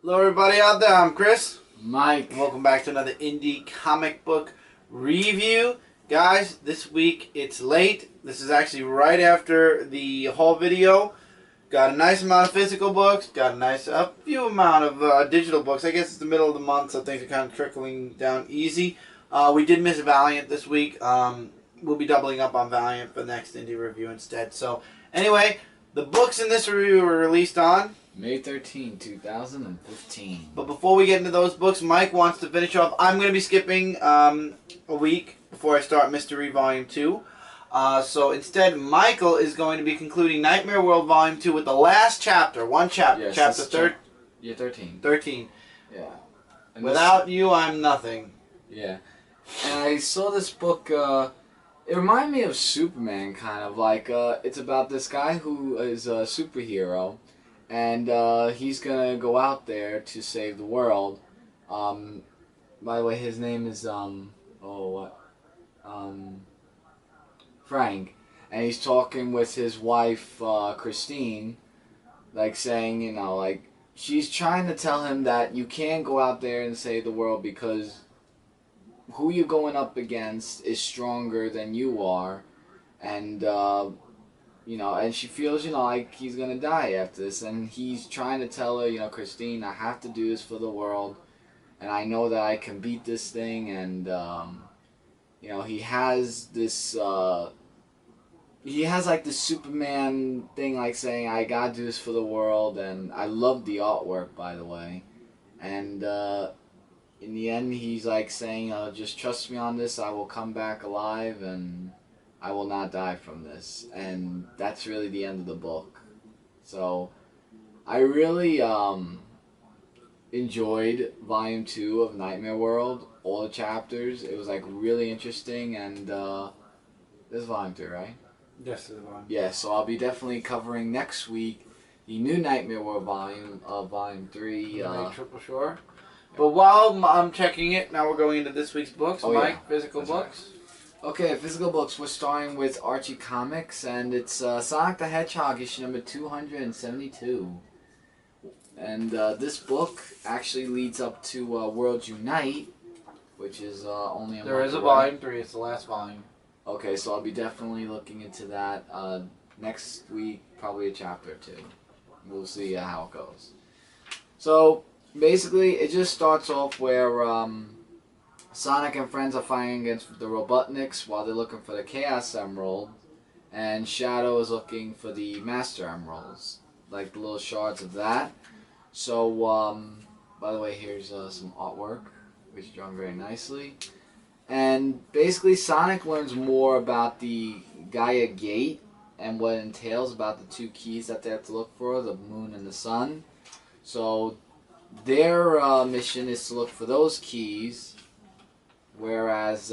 Hello everybody out there, I'm Chris. Mike. And welcome back to another indie comic book review. Guys, this week it's late. This is actually right after the haul video. Got a nice amount of physical books, got a few amount of digital books. I guess it's the middle of the month, so things are kind of trickling down easy. We did miss Valiant this week. We'll be doubling up on Valiant for the next indie review instead. So anyway, the books in this review were released on May 13, 2015. But before we get into those books, Mike wants to finish off. I'm going to be skipping a week before I start Mystery Volume 2. So instead, Michael is going to be concluding Nightmare World Volume 2 with the last chapter. One chapter. Yes, chapter 13. 13. Yeah. And Without you, I'm nothing. Yeah. And I saw this book, it reminded me of Superman, kind of. Like, it's about this guy who is a superhero. And he's gonna go out there to save the world. By the way, his name is Frank, and he's talking with his wife Christine, like saying, you know, like she's trying to tell him that you can't go out there and save the world because who you're going up against is stronger than you are, and you know, and she feels, you know, like he's gonna die after this, and he's trying to tell her, you know, Christine, I have to do this for the world, and I know that I can beat this thing, and, you know, he has this, he has, like, this Superman thing, like, saying, I gotta do this for the world, and I love the artwork, by the way, and, in the end, he's, like, saying, just trust me on this, I will come back alive, and I will not die from this. And that's really the end of the book. So I really enjoyed Volume 2 of Nightmare World, all the chapters. It was like really interesting, and this is Volume 2, right? Yes, this is Volume. Yeah, so I'll be definitely covering next week the new Nightmare World Volume 3. Triple Shore. But while I'm checking it, now we're going into this week's books. Oh, Mike, yeah. physical That's books. Right. Okay, physical books. We're starting with Archie Comics, and it's Sonic the Hedgehog, issue number 272. And this book actually leads up to Worlds Unite, which is only a There month is a away. Volume 3. It's the last volume. Okay, so I'll be definitely looking into that next week, probably a chapter or two. We'll see how it goes. So, basically, it just starts off where Sonic and friends are fighting against the Robotniks while they're looking for the Chaos Emerald, and Shadow is looking for the Master Emeralds, like the little shards of that. So, by the way, here's some artwork, which is drawn very nicely. And basically, Sonic learns more about the Gaia Gate and what it entails about the two keys that they have to look for, the moon and the sun. So, their mission is to look for those keys, whereas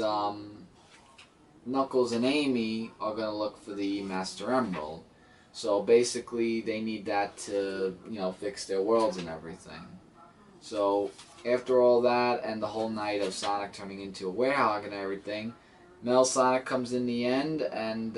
Knuckles and Amy are going to look for the Master Emerald. So basically they need that to, you know, fix their worlds and everything. So after all that and the whole night of Sonic turning into a Werehog and everything, Metal Sonic comes in the end, and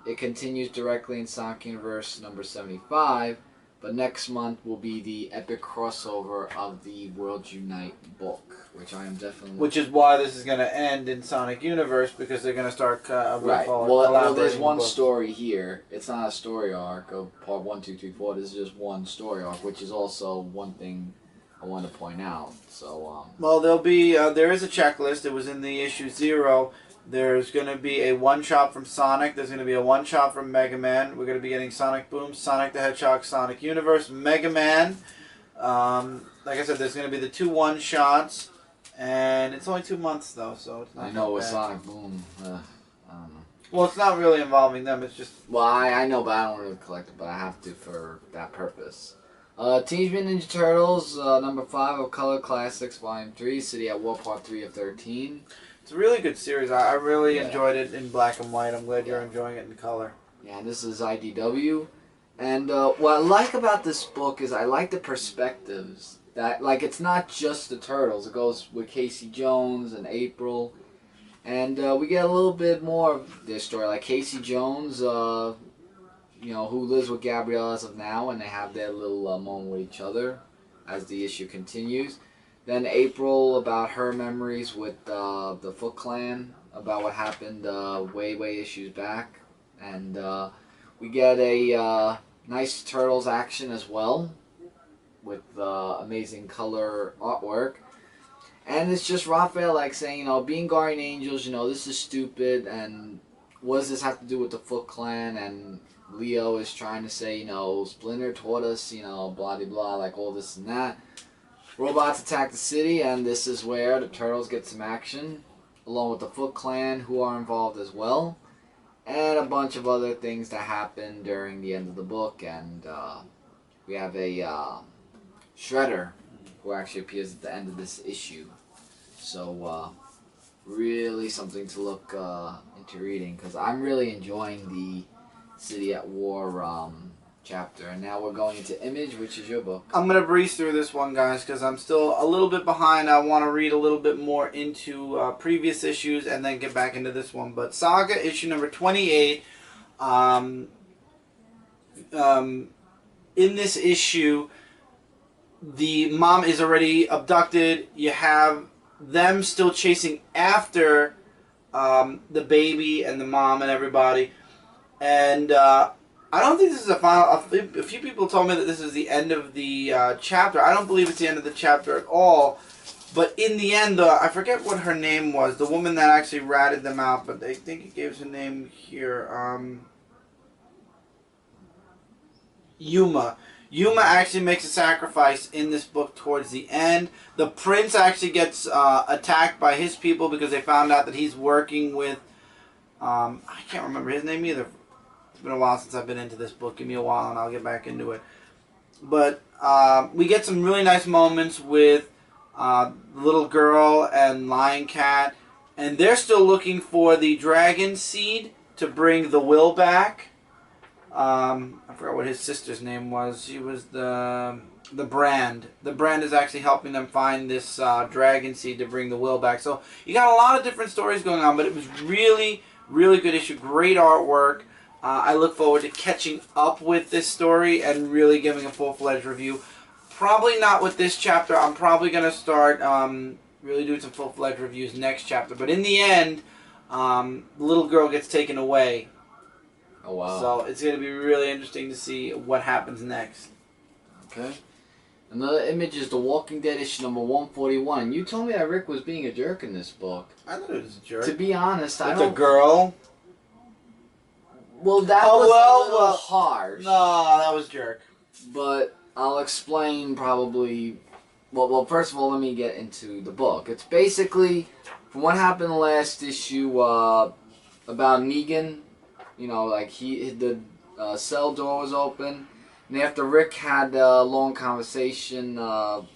it continues directly in Sonic Universe number 75. But next month will be the epic crossover of the Worlds Unite book, which I am definitely... Which is why this is going to end in Sonic Universe, because they're going to start right. Well, there's one story here. It's not a story arc of part 1, 2, 3, 4. This is just one story arc, which is also one thing I want to point out. So, well, there'll be there is a checklist. It was in the issue 0. There's going to be a one-shot from Sonic. There's going to be a one-shot from Mega Man. We're going to be getting Sonic Boom, Sonic the Hedgehog, Sonic Universe, Mega Man. Like I said, there's going to be the 2 one-shots. And it's only 2 months, though, so it's not I know with bad. Sonic Boom, I don't know. Well, it's not really involving them. It's just... Well, I know, but I don't really collect it, but I have to for that purpose. Teenage Mutant Ninja Turtles, number 5 of Color Classics, Volume 3, City at War, Part 3 of 13. It's a really good series. I really enjoyed it in black and white. I'm glad you're enjoying it in color. Yeah, this is IDW. And what I like about this book is I like the perspectives. That, like, it's not just the Turtles. It goes with Casey Jones and April. And we get a little bit more of their story. Like Casey Jones, you know, who lives with Gabrielle as of now, and they have their little moment with each other. as the issue continues. Then April about her memories with the Foot Clan, about what happened way issues back. And we get a nice Turtles action as well, with amazing color artwork. And it's just Raphael like saying, you know, being guardian angels, you know, this is stupid, and what does this have to do with the Foot Clan? And Leo is trying to say, you know, Splinter taught us, you know, blah blah blah, like all this and that. Robots attack the city, and this is where the Turtles get some action, along with the Foot Clan, who are involved as well, and a bunch of other things that happen during the end of the book. And we have a Shredder, who actually appears at the end of this issue. So really something to look into reading, because I'm really enjoying the City at War chapter. And now we're going into Image, which is your book. I'm going to breeze through this one, guys, because I'm still a little bit behind. I want to read a little bit more into previous issues and then get back into this one. But Saga, issue number 28. In this issue, the mom is already abducted. You have them still chasing after the baby and the mom and everybody. And I don't think this is a final. A few people told me that this is the end of the chapter. I don't believe it's the end of the chapter at all. But in the end, I forget what her name was. The woman that actually ratted them out, but I think it gives her name here. Yuma. Yuma actually makes a sacrifice in this book towards the end. The prince actually gets attacked by his people because they found out that he's working with... I can't remember his name either. It's been a while since I've been into this book. Give me a while and I'll get back into it. But we get some really nice moments with Little Girl and Lion Cat. And they're still looking for the dragon seed to bring the will back. I forgot what his sister's name was. She was the Brand. The Brand is actually helping them find this dragon seed to bring the will back. So you got a lot of different stories going on, but it was really, really good issue. Great artwork. I look forward to catching up with this story and really giving a full-fledged review. Probably not with this chapter. I'm probably going to start really doing some full-fledged reviews next chapter. But in the end, the little girl gets taken away. Oh, wow. So it's going to be really interesting to see what happens next. Okay. Another Image is The Walking Dead issue number 141. You told me that Rick was being a jerk in this book. I thought it was a jerk. To be honest, I don't... It's a girl. Well, that was a little harsh. No, that was jerk. But I'll explain probably... Well, first of all, let me get into the book. It's basically, from what happened last issue, about Negan. You know, like the cell door was open, and after Rick had a long conversation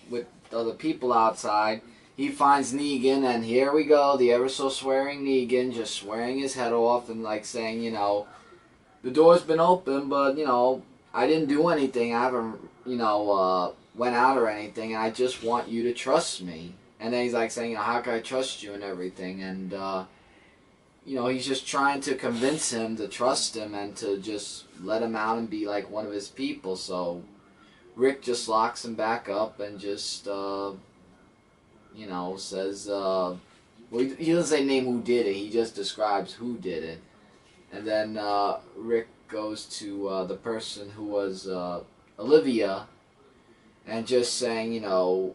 with other people outside, he finds Negan, and here we go, the ever so swearing Negan, just swearing his head off and like saying, you know, the door's been open, but you know, I didn't do anything. I haven't, you know, went out or anything, and I just want you to trust me. And then he's like saying, you know, how can I trust you and everything, and you know, he's just trying to convince him to trust him and to just let him out and be like one of his people. So Rick just locks him back up and just, you know, says, well, he doesn't say name who did it. He just describes who did it. And then Rick goes to the person who was Olivia and just saying, you know,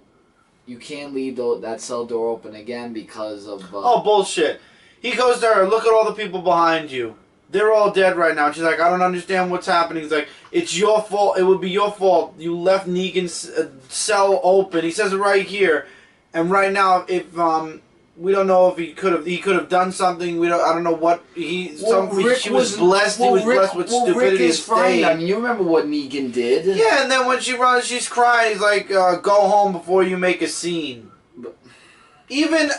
you can't leave that cell door open again because of... oh, bullshit. He goes to her, look at all the people behind you. They're all dead right now. And she's like, I don't understand what's happening. He's like, it's your fault. It would be your fault. You left Negan's cell open. He says it right here. And right now, if we don't know if he could have done something. I don't know what he. She was blessed. He was blessed with stupidity. Rick is fine. I mean, you remember what Negan did? Yeah, and then when she runs, she's crying. He's like, go home before you make a scene. Even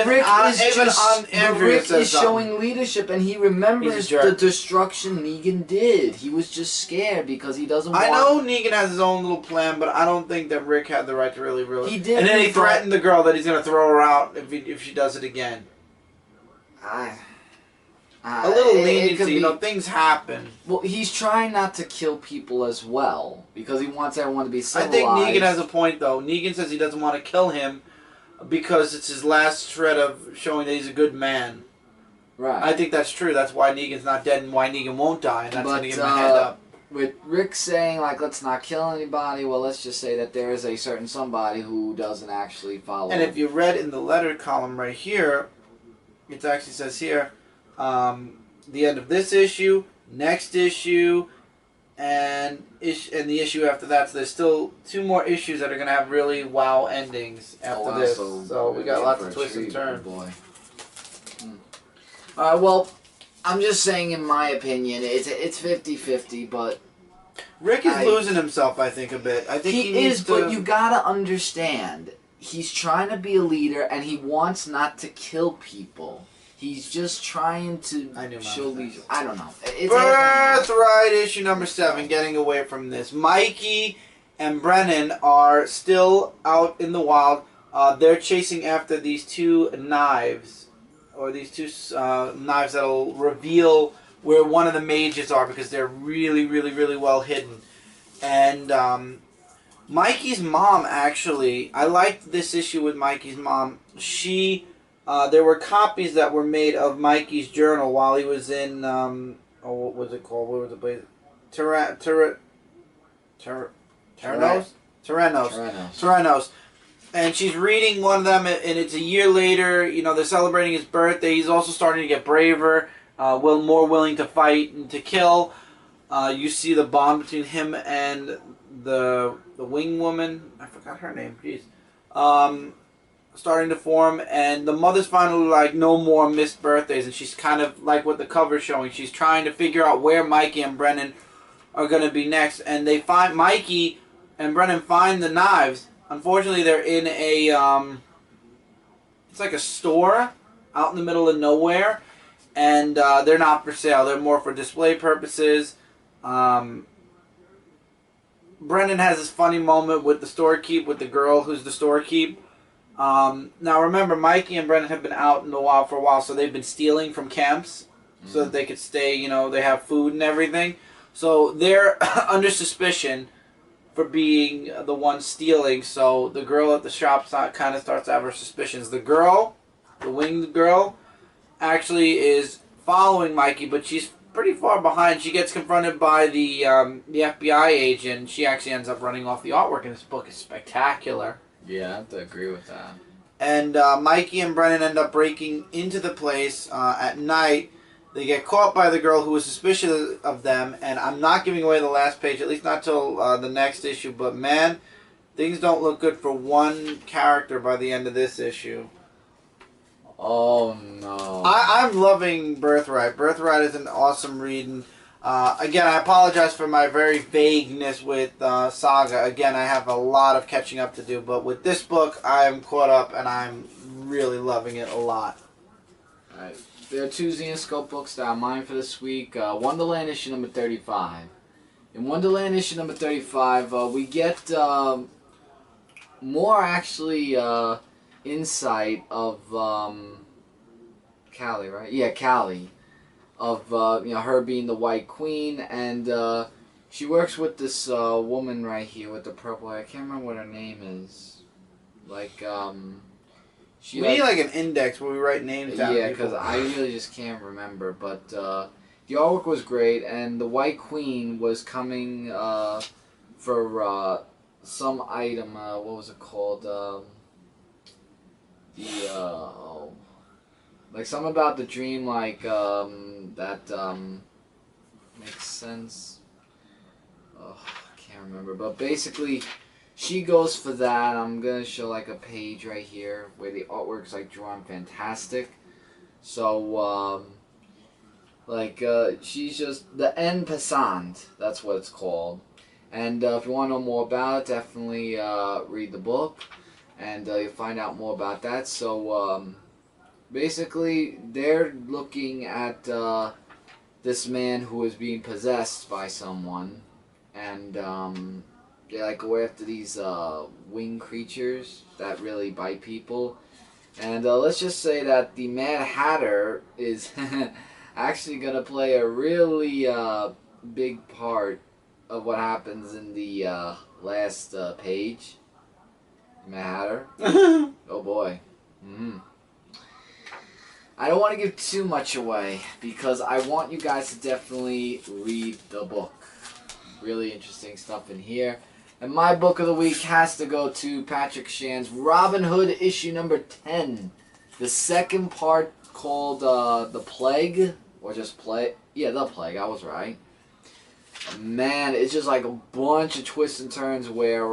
Rick is something. showing leadership, and he remembers the destruction Negan did. He was just scared because he doesn't want... I know Negan has his own little plan, but I don't think that Rick had the right to really... He did. And then he threatened the girl that he's going to throw her out if she does it again. a little It leniency. could You know, be- things happen. Well, he's trying not to kill people as well because he wants everyone to be I civilized. think Negan has a point, though. Negan says he doesn't want to kill him because it's his last shred of showing that he's a good man. Right. I think that's true. That's why Negan's not dead and why Negan won't die, and that's But, going to give him a head up. With Rick saying, like, let's not kill anybody, well, let's just say that there is a certain somebody who doesn't actually follow. And if you read in the letter column right here, it actually says here, the end of this issue, next issue, and the issue after that. So there's still 2 more issues that are going to have really wow endings after this. So we got lots of twists and turns. Boy. Well, I'm just saying, in my opinion, it's 50-50, but Rick is losing himself, I think, a bit. I think he needs is, to... but you gotta understand, he's trying to be a leader, and he wants not to kill people. He's just trying to show leadership. I don't know. Birthright issue number 7, getting away from this. Mikey and Brennan are still out in the wild. They're chasing after these 2 knives, or these 2 knives that'll reveal where one of the mages are because they're really, really, really well hidden. And Mikey's mom, actually, I liked this issue with Mikey's mom. There were copies that were made of Mikey's journal while he was in, what was it called? What was the place? Tyrannos. And she's reading one of them, and it's a year later. You know, they're celebrating his birthday. He's also starting to get braver, more willing to fight and to kill. You see the bond between him and the wing woman. I forgot her name. Jeez. Starting to form, and the mother's finally like, no more missed birthdays, and she's kind of like what the cover's showing. She's trying to figure out where Mikey and Brennan are going to be next, and they find Mikey and Brennan find the knives. Unfortunately, they're in a it's like a store out in the middle of nowhere, and they're not for sale. They're more for display purposes. Brennan has this funny moment with the storekeep, with the girl who's the storekeep. Now remember, Mikey and Brennan have been out in the wild for a while, so they've been stealing from camps so that they could stay, you know, they have food and everything. So they're under suspicion for being the one stealing, so the girl at the shop kind of starts to have her suspicions. The girl, the winged girl, actually is following Mikey, but she's pretty far behind. She gets confronted by the FBI agent. She actually ends up running off. The artwork in this book is spectacular. Yeah, I have to agree with that. And Mikey and Brennan end up breaking into the place at night. They get caught by the girl who was suspicious of them, and I'm not giving away the last page, at least not till the next issue, but man, things don't look good for one character by the end of this issue. Oh, no. I'm loving Birthright. Birthright is an awesome read, and again, I apologize for my very vagueness with Saga. Again, I have a lot of catching up to do, but with this book, I'm caught up, and I'm really loving it a lot. Alright. There are 2 Zenescope books that are mine for this week. Wonderland issue number 35. In Wonderland issue number 35, we get more actually insight of Callie, right? Yeah, Callie. Of her being the White Queen, and she works with this woman right here with the purple hair. I can't remember what her name is. Like We need like an index where we write names down. Yeah, because I really just can't remember. But the artwork was great, and the White Queen was coming for some item. What was it called? Like something about the dream, like that makes sense. Oh, I can't remember, but basically, she goes for that. I'm gonna show like a page right here where the artwork's like drawn fantastic. So she's just the en passant. That's what it's called. And if you want to know more about it, definitely read the book, and you'll find out more about that. So basically, they're looking at this man who is being possessed by someone, and they like go after these winged creatures that really bite people. And let's just say that the Mad Hatter is actually going to play a really big part of what happens in the last page. Matter. Oh boy. I don't want to give too much away because I want you guys to definitely read the book. Really interesting stuff in here. And my book of the week has to go to Patrick Shan's Robin Hood issue number 10. The second part called The Plague. Or just Plague. Yeah, The Plague. I was right. Man, it's just like a bunch of twists and turns where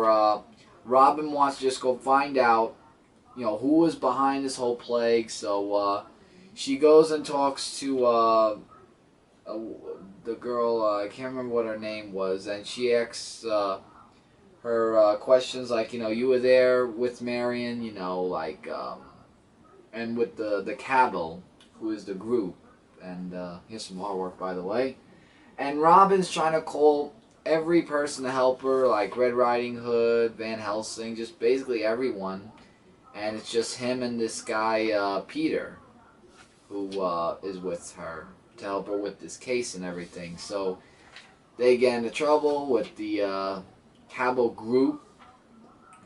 Robin wants to just go find out, you know, who was behind this whole plague. So she goes and talks to the girl, I can't remember what her name was, and she asks her questions like, you know, you were there with Marion, you know, like, and with the Cabal, who is the group. And here's some artwork, by the way. And Robin's trying to call every person to help her, like Red Riding Hood, Van Helsing, just basically everyone. And it's just him and this guy, Peter, who is with her to help her with this case and everything. So they get into trouble with the Cabal group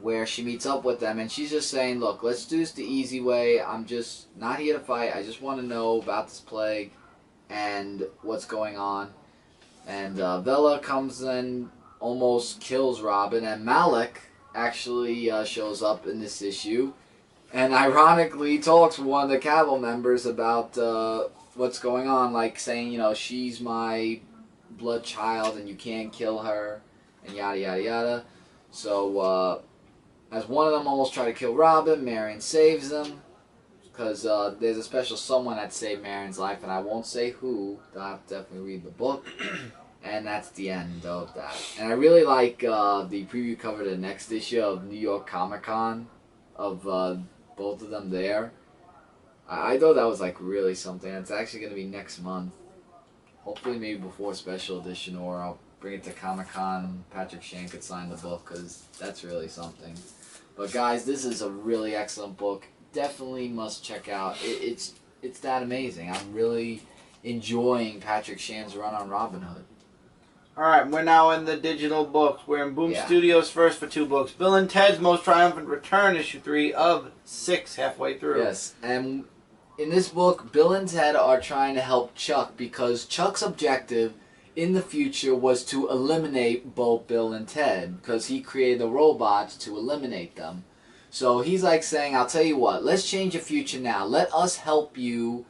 where she meets up with them. And she's just saying, look, let's do this the easy way. I'm just not here to fight. I just want to know about this plague and what's going on. And Vela comes in, almost kills Robin, and Malik actually shows up in this issue, and ironically talks with one of the Cabal members about what's going on, like saying, you know, she's my blood child and you can't kill her, and yada yada yada. So as one of them almost try to kill Robin, Marion saves them, because there's a special someone that saved Marion's life, and I won't say who. I'll have to definitely read the book. And that's the end of that. And I really like the preview cover of the next issue of New York Comic Con, of both of them there. I thought that was like really something. It's actually going to be next month. Hopefully maybe before special edition, or I'll bring it to Comic Con. Patrick Shan could sign the book, because that's really something. But guys, this is a really excellent book. Definitely must check out. It's that amazing. I'm really enjoying Patrick Shan's run on Robin Hood. Alright, we're now in the digital books. We're in Boom Studios first for 2 books. Bill and Ted's Most Triumphant Return, issue 3 of 6, halfway through. Yes, and in this book, Bill and Ted are trying to help Chuck, because Chuck's objective in the future was to eliminate both Bill and Ted, because he created the robots to eliminate them. So he's like saying, I'll tell you what, let's change the future now. Let us help you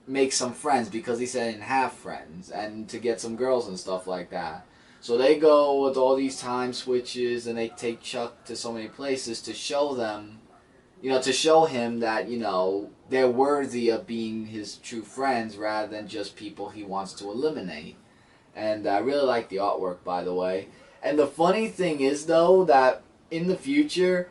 make some friends, because he said he didn't have friends, and to get some girls and stuff like that. So they go with all these time switches, and they take Chuck to so many places to show them, you know, to show him that, you know, they're worthy of being his true friends rather than just people he wants to eliminate. And I really like the artwork, by the way. And the funny thing is, though, that in the future,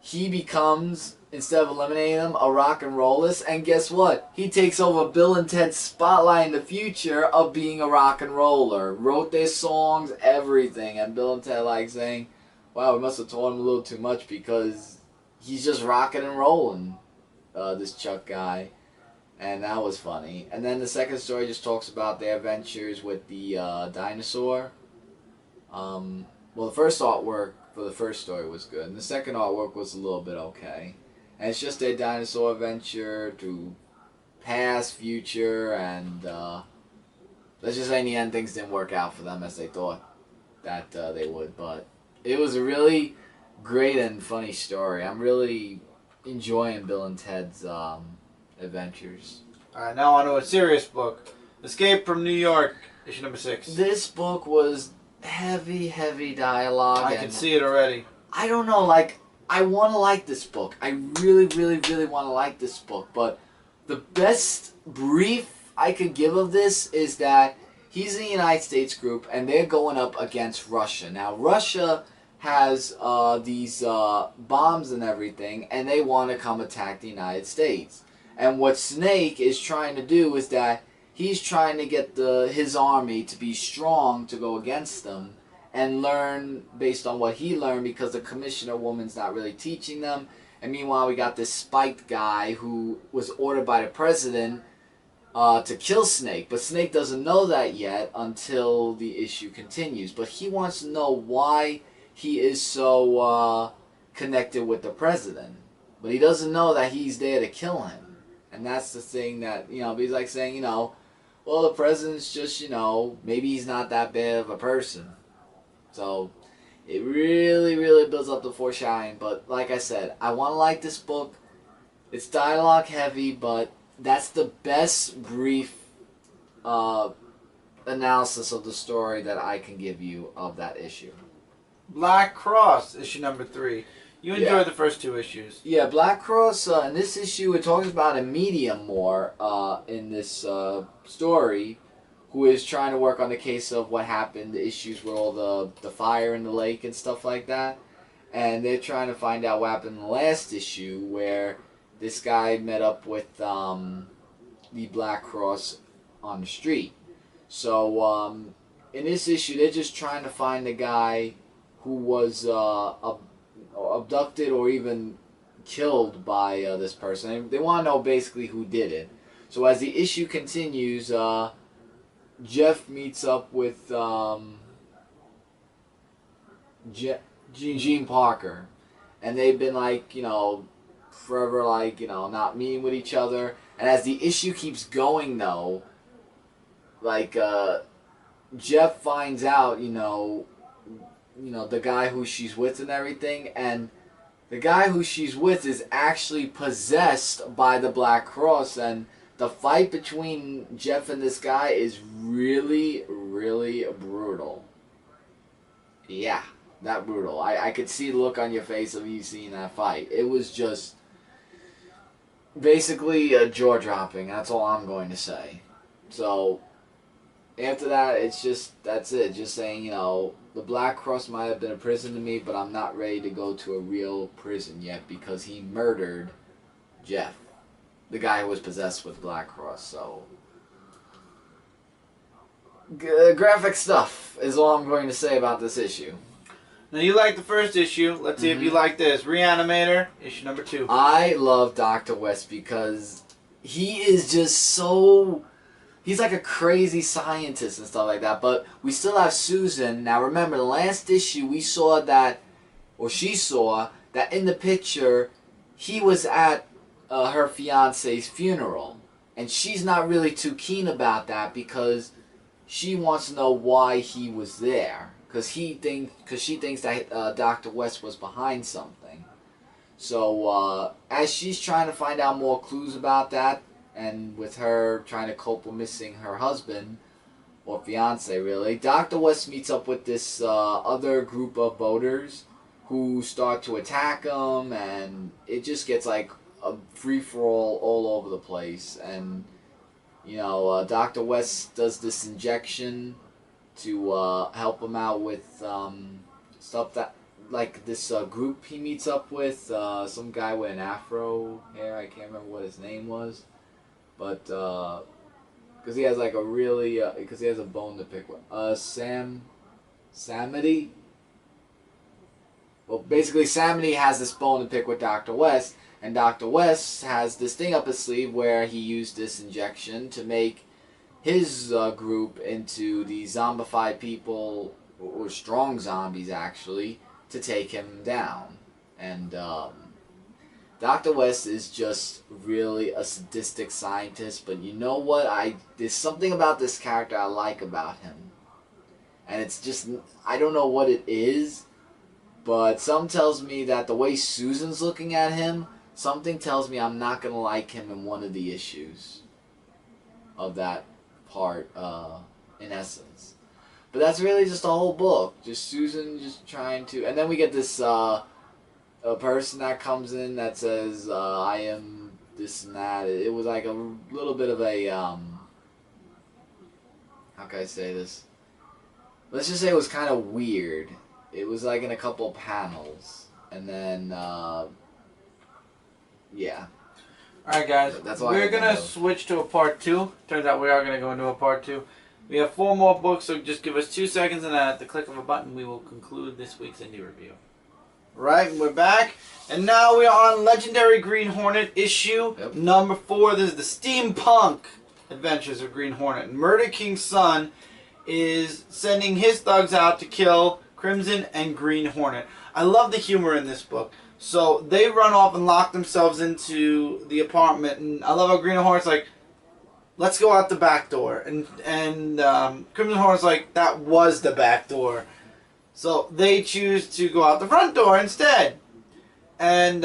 he becomes, instead of eliminating them, a rock and rollist. And guess what? He takes over Bill and Ted's spotlight in the future of being a rock and roller. Wrote their songs, everything. And Bill and Ted like saying, wow, we must have taught him a little too much, because he's just rocking and rolling, this Chuck guy. And that was funny. And then the second story just talks about their adventures with the dinosaur. Well, the first artwork for the first story was good, and the second artwork was a little bit okay. And it's just a dinosaur adventure through past, future, and let's just say in the end things didn't work out for them as they thought that they would. But it was a really great and funny story. I'm really enjoying Bill and Ted's adventures. Alright, now on to a serious book. Escape from New York, issue number 6. This book was heavy dialogue. I can see it already. I don't know, like, I want to like this book. I really want to like this book. But the best brief I could give of this is that he's in the United States group, and they're going up against Russia. Now, Russia has these bombs and everything, and they want to come attack the United States. And what Snake is trying to do is that he's trying to get his army to be strong to go against them and learn based on what he learned, because the commissioner woman's not really teaching them. And meanwhile, we got this spiked guy who was ordered by the president to kill Snake. But Snake doesn't know that yet until the issue continues. But he wants to know why he is so connected with the president. But he doesn't know that he's there to kill him. And that's the thing that, he's like saying, well, the president's just, maybe he's not that bad of a person. So it really, really builds up the foreshadowing. But like I said, I want to like this book. It's dialogue heavy, but that's the best brief analysis of the story that I can give you of that issue. Black Cross, issue number 3. You enjoyed the first 2 issues. Yeah, Black Cross, in this issue, it talks about a medium more in this story who is trying to work on the case of what happened, the issues with all the fire in the lake and stuff like that. And they're trying to find out what happened in the last issue where this guy met up with the Black Cross on the street. So in this issue, they're just trying to find the guy who was abducted or even killed by this person. They want to know basically who did it. So as the issue continues, Jeff meets up with Gene Parker, and they've been like, forever like, not meeting with each other. And as the issue keeps going though, like Jeff finds out, the guy who she's with and everything, and the guy who she's with is actually possessed by the Black Cross, and the fight between Jeff and this guy is really, really brutal. Yeah, that brutal. I could see the look on your face of you seeing that fight. It was just basically jaw-dropping. That's all I'm going to say. So after that, it's just, that's it. Just saying, the Black Cross might have been a prison to me, but I'm not ready to go to a real prison yet because he murdered Jeff, the guy who was possessed with Black Cross. So graphic stuff is all I'm going to say about this issue. Now, you liked the first issue. Let's see if you like this. Reanimator, issue number 2. I love Dr. West because he is just so... He's like a crazy scientist and stuff like that. But we still have Susan. Now, remember, the last issue we saw that... Or she saw that in the picture, he was at her fiance's funeral. And she's not really too keen about that because she wants to know why he was there. Because she thinks that Dr. West was behind something. So as she's trying to find out more clues about that, and with her trying to cope with missing her husband, or fiance really, Dr. West meets up with this other group of boaters who start to attack him, and it just gets like a free-for-all all over the place. And Dr. West does this injection to help him out with stuff that, like this group he meets up with, some guy with an afro hair, I can't remember what his name was, but because he has like a really, because he has a bone to pick with, Samity. Well, basically Samity has this bone to pick with Dr. West, and Dr. West has this thing up his sleeve where he used this injection to make his group into the zombified people, or strong zombies actually, to take him down. And Dr. West is just really a sadistic scientist, but you know what? There's something about this character I like about him. And it's just, I don't know what it is, but something tells me that the way Susan's looking at him, something tells me I'm not going to like him in one of the issues of that part, in essence. But that's really just the whole book. Just Susan just trying to... And then we get this a person that comes in that says, I am this and that. It was like a little bit of a... how can I say this? Let's just say it was kind of weird. It was like in a couple of panels. And then, yeah. Alright guys, we're going to switch to a part 2. Turns out we are going to go into a part 2. We have 4 more books, so just give us 2 seconds, and then at the click of a button, we will conclude this week's indie review. Right, we're back, and now we're on Legendary Green Hornet issue number 4. This is the Steampunk adventures of Green Hornet. And Murder King's son is sending his thugs out to kill Crimson and Green Hornet. I love the humor in this book. So they run off and lock themselves into the apartment, and I love how Green Hornet's like, let's go out the back door. And Crimson Hornet's like, that was the back door. So they choose to go out the front door instead. And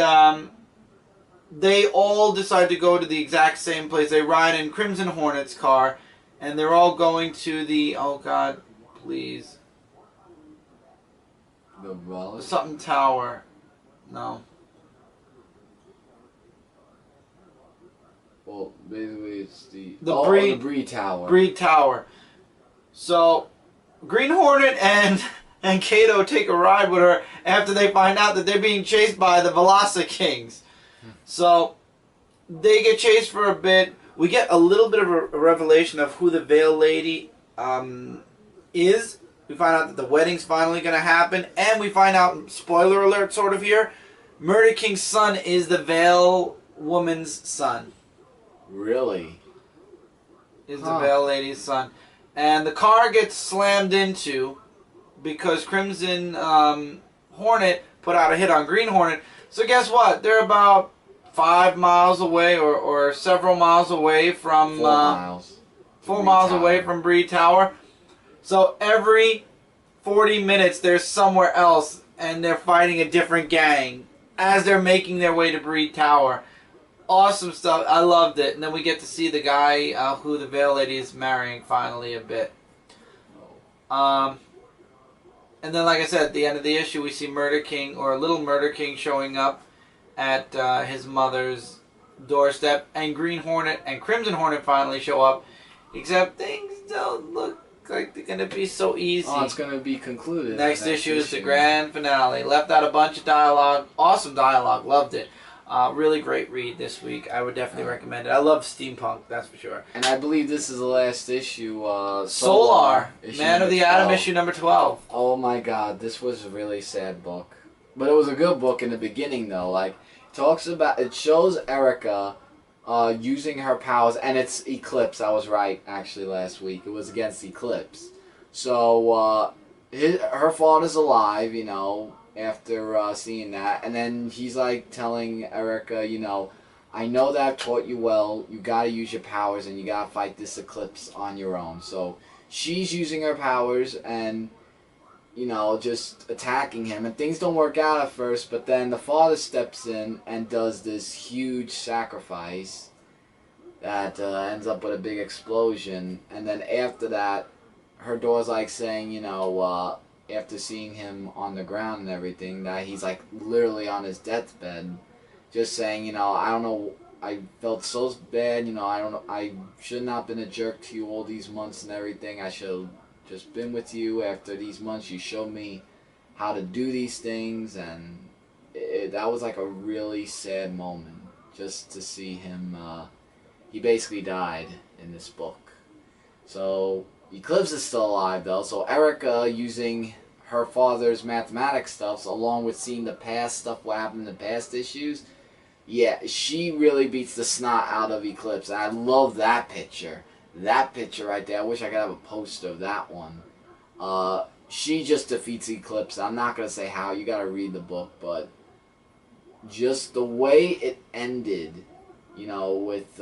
they all decide to go to the exact same place. They ride in Crimson Hornet's car, and they're all going to the, oh God, please. The Wallace? Something tower. No. Well, basically it's the Breed Tower. Breed Tower. So, Green Hornet and Kato take a ride with her after they find out that they're being chased by the Velocikings. So, they get chased for a bit. We get a little bit of a revelation of who the Veil Lady is. We find out that the wedding's finally going to happen. And we find out, spoiler alert sort of here, Murder King's son is the Veil Woman's son. Really? Is the Veil Lady's son. And the car gets slammed into because Crimson Hornet put out a hit on Green Hornet. So guess what? They're about 5 miles away or several miles away from... 4 miles. 4 miles away from Breed Tower. So every 40 minutes they're somewhere else and they're fighting a different gang as they're making their way to Breed Tower. Awesome stuff. I loved it. And then we get to see the guy who the Veil Lady is marrying finally a bit. And then, like I said, at the end of the issue, we see Murder King, or Little Murder King, showing up at his mother's doorstep. And Green Hornet and Crimson Hornet finally show up. Except things don't look like they're going to be so easy. Oh, it's going to be concluded. Next issue is the grand finale. Left out a bunch of dialogue. Awesome dialogue. Loved it. Really great read this week. I would definitely recommend it. I love steampunk, that's for sure. And I believe this is the last issue. Solar, Man of the Atom, issue number 12. Oh my God, this was a really sad book. But it was a good book in the beginning, though. Like, it shows Erica using her powers, and it's Eclipse. I was right, actually, last week. It was against Eclipse. So, her father's alive, you know, after seeing that, and then he's like telling Erica, you know, I know that I've taught you well, you gotta use your powers and you gotta fight this Eclipse on your own. So she's using her powers and, you know, just attacking him, and things don't work out at first, but then the father steps in and does this huge sacrifice that ends up with a big explosion, and then after that her daughter's like saying, you know, after seeing him on the ground and everything, that he's like literally on his deathbed, just saying, you know, I don't know, I felt so bad, you know, I don't know, I should not have been a jerk to you all these months and everything. I should have just been with you after these months. You showed me how to do these things, and that was like a really sad moment just to see him. He basically died in this book. So Eclipse is still alive, though, so Erica, using her father's mathematics stuff, along with seeing the past stuff, what happened in the past issues, yeah, she really beats the snot out of Eclipse. And I love that picture. That picture right there, I wish I could have a poster of that one. She just defeats Eclipse. I'm not going to say how, you got to read the book, but just the way it ended, you know, with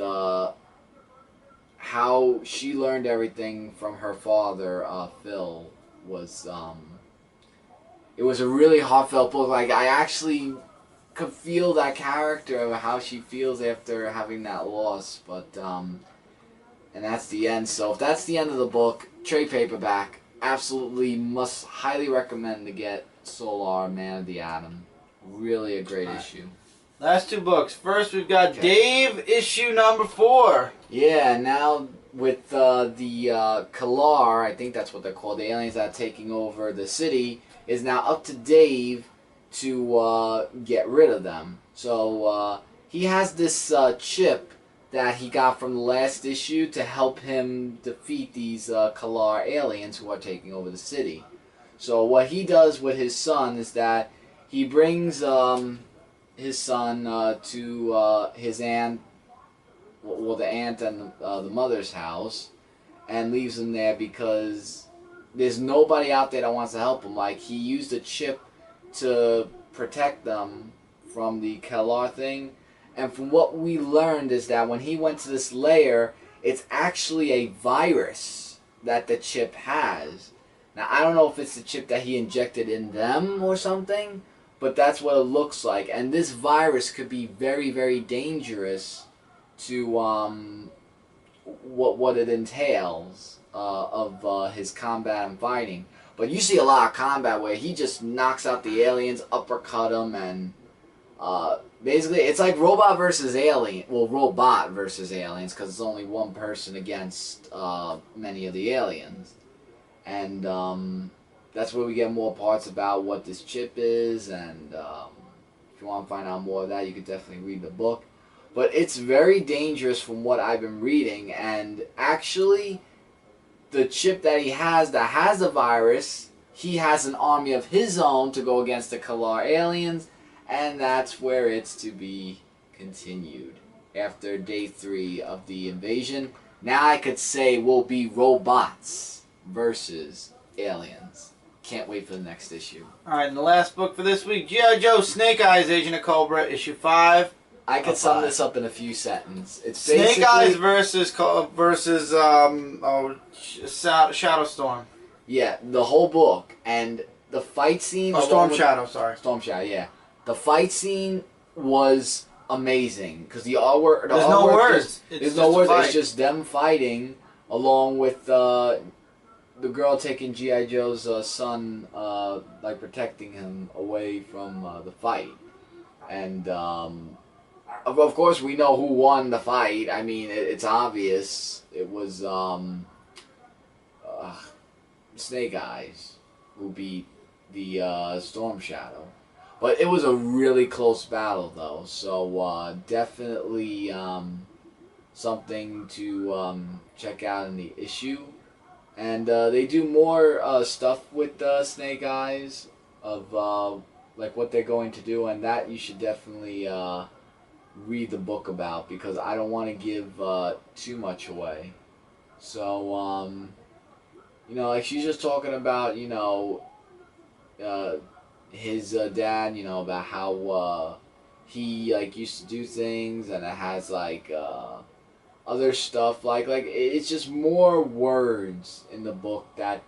how she learned everything from her father, Phil, was, it was a really heartfelt book. Like, I actually could feel that character of how she feels after having that loss, but, and that's the end. So if that's the end of the book, trade paperback, absolutely must highly recommend to get Solar, Man of the Atom. Really a great issue. Last two books. First, we've got Dave, issue number 4. Yeah, now with the Kalar, I think that's what they're called, the aliens that are taking over the city, is now up to Dave to get rid of them. So he has this chip that he got from the last issue to help him defeat these Kalar aliens who are taking over the city. So what he does with his son is that he brings his son to his aunt well, the aunt and the mother's house, and leaves him there because there's nobody out there that wants to help him. Like, he used a chip to protect them from the Kellar thing, and from what we learned is that when he went to this lair, it's actually a virus that the chip has. Now, I don't know if it's the chip that he injected in them or something, but that's what it looks like. And this virus could be very, very dangerous to what it entails of his combat and fighting. But you see a lot of combat where he just knocks out the aliens, uppercut them, and basically it's like robot versus alien. Well, robot versus aliens, because it's only one person against many of the aliens. And that's where we get more parts about what this chip is, and if you want to find out more of that, you could definitely read the book. But it's very dangerous from what I've been reading, and actually, the chip that he has that has the virus, he has an army of his own to go against the Kellar aliens, and that's where it's to be continued. After day 3 of the invasion, now I could say we'll be robots versus aliens. Can't wait for the next issue. Alright, and the last book for this week, G.I. Joe Snake Eyes, Agent of Cobra, issue 5. I could sum this up in a few sentences. It's Snake Eyes versus Shadow Storm. Yeah, the whole book. And the fight scene... Oh, Storm Shadow, sorry. Storm Shadow, yeah. The fight scene was amazing. Because the artwork... There's no words. There's no words. It's just them fighting along with... the girl taking G.I. Joe's son, like protecting him away from the fight. And, of course, we know who won the fight. I mean, it's obvious. It was Snake Eyes who beat the Storm Shadow. But it was a really close battle, though. So, definitely something to check out in the issue. And they do more stuff with Snake Eyes of like what they're going to do, and that you should definitely read the book about, because I don't want to give too much away. So you know, like she's just talking about, you know, his dad, you know, about how he like used to do things, and it has like other stuff, like it's just more words in the book that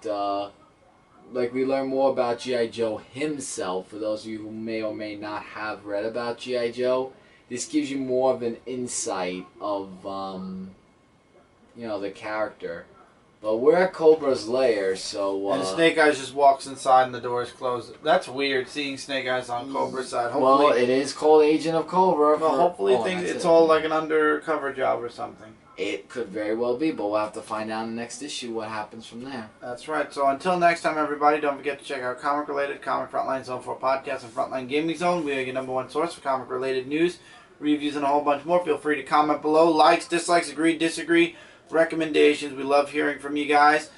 like we learn more about G.I. Joe himself. For those of you who may or may not have read about G.I. Joe, this gives you more of an insight of you know, the character. But we're at Cobra's lair, so and Snake Eyes just walks inside and the door is closed. That's weird, seeing Snake Eyes on Cobra's side. Hopefully, well, it is called Agent of Cobra. Well, hopefully it's all like an undercover job or something. It could very well be, but we'll have to find out in the next issue what happens from there. That's right. So until next time, everybody, don't forget to check out comic-related, Comic Frontline Zone 4 Podcast and Frontline Gaming Zone. We are your #1 source for comic-related news, reviews, and a whole bunch more. Feel free to comment below. Likes, dislikes, agree, disagree, recommendations. We love hearing from you guys.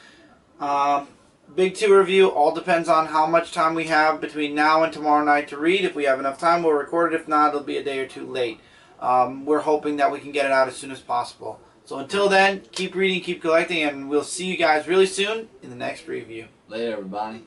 Big 2 review. All depends on how much time we have between now and tomorrow night to read. If we have enough time, we'll record it. If not, it'll be a day or 2 late. We're hoping that we can get it out as soon as possible. So until then, keep reading, keep collecting, and we'll see you guys really soon in the next review. Later, everybody.